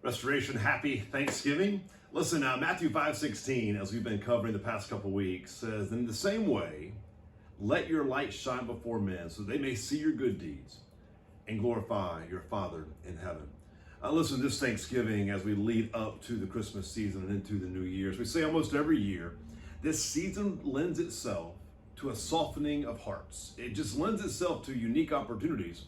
Restoration, happy Thanksgiving. Listen, Matthew 5:16, as we've been covering the past couple weeks, says, "In the same way, let your light shine before men so they may see your good deeds and glorify your Father in heaven." Listen, this Thanksgiving, as we lead up to the Christmas season and into the New Year, as we say almost every year, this season lends itself to a softening of hearts. It just lends itself to unique opportunities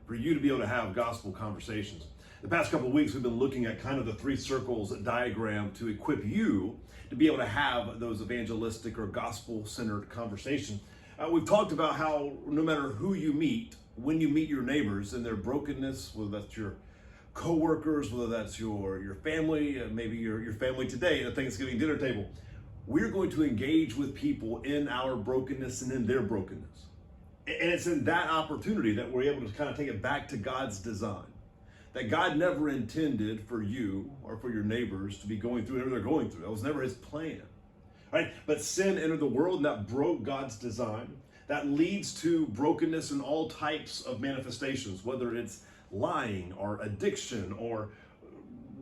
for you to be able to have gospel conversations. The past couple of weeks, we've been looking at kind of the three circles diagram to equip you to be able to have those evangelistic or gospel-centered conversations. We've talked about how no matter who you meet, when you meet your neighbors and their brokenness, whether that's your coworkers, whether that's your family, maybe your family today at a Thanksgiving dinner table, we're going to engage with people in our brokenness and in their brokenness. And it's in that opportunity that we're able to kind of take it back to God's design. That God never intended for you or for your neighbors to be going through whatever they're going through. That was never his plan, right? But sin entered the world and that broke God's design. That leads to brokenness in all types of manifestations, whether it's lying or addiction or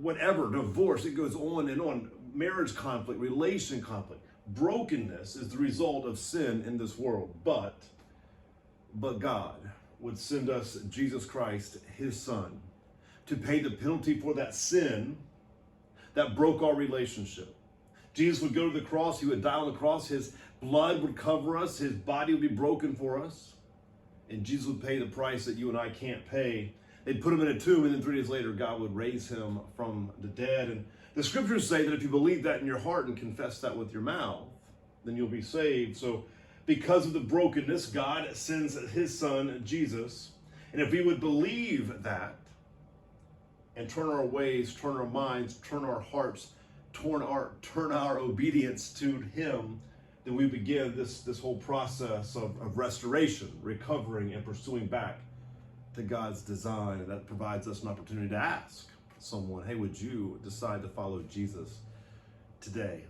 whatever, divorce, it goes on and on. Marriage conflict, relation conflict. Brokenness is the result of sin in this world. But God would send us Jesus Christ, his son, to pay the penalty for that sin that broke our relationship. Jesus would go to the cross, he would die on the cross, his blood would cover us, his body would be broken for us, and Jesus would pay the price that you and I can't pay. They'd put him in a tomb, and then 3 days later, God would raise him from the dead. And the scriptures say that if you believe that in your heart and confess that with your mouth, then you'll be saved. So because of the brokenness, God sends his son, Jesus. And if we would believe that, and turn our ways, turn our minds, turn our hearts, turn our obedience to him, then we begin this whole process of restoration, recovering, and pursuing back to God's design. And that provides us an opportunity to ask someone, hey, would you decide to follow Jesus today?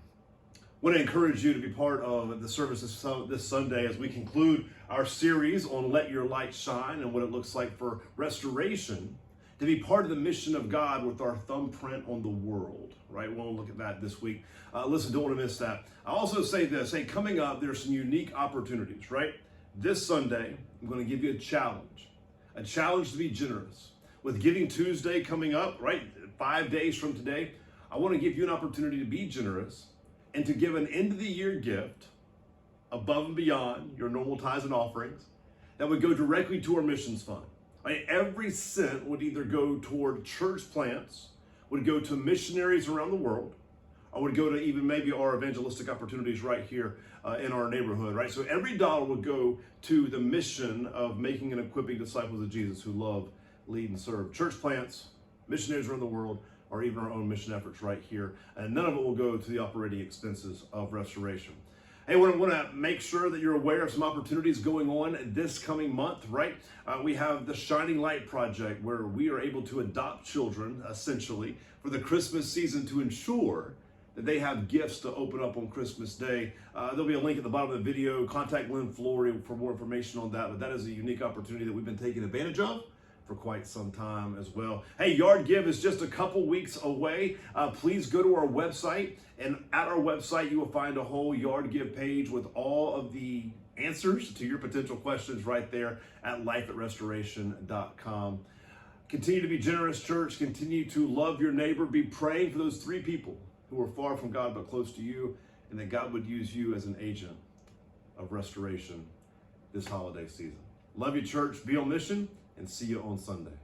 I want to encourage you to be part of the service this Sunday as we conclude our series on Let Your Light Shine and what it looks like for restoration, to be part of the mission of God with our thumbprint on the world, right? We want to look at that this week. Listen, don't want to miss that. I also say this, hey, coming up, there's some unique opportunities, right? This Sunday, I'm going to give you a challenge to be generous. With Giving Tuesday coming up, right, 5 days from today, I want to give you an opportunity to be generous and to give an end-of-the-year gift above and beyond your normal tithes and offerings that would go directly to our missions fund. Right? Every cent would either go toward church plants, would go to missionaries around the world, or would go to even maybe our evangelistic opportunities right here in our neighborhood, right? So every dollar would go to the mission of making and equipping disciples of Jesus who love, lead, and serve church plants, missionaries around the world, or even our own mission efforts right here. And none of it will go to the operating expenses of restoration. Hey, we want to make sure that you're aware of some opportunities going on this coming month, right? We have the Shining Light Project, where we are able to adopt children, essentially, for the Christmas season to ensure that they have gifts to open up on Christmas Day. There'll be a link at the bottom of the video. Contact Lynn Flory for more information on that, but that is a unique opportunity that we've been taking advantage of for quite some time as well. Hey, Yard Give is just a couple weeks away. Please go to our website, and at our website you will find a whole Yard Give page with all of the answers to your potential questions right there at lifeatrestoration.com. Continue to be generous, church. Continue to love your neighbor. Be praying for those 3 people who are far from God but close to you, and that God would use you as an agent of restoration this holiday season. Love you, church. Be on mission, and see you on Sunday.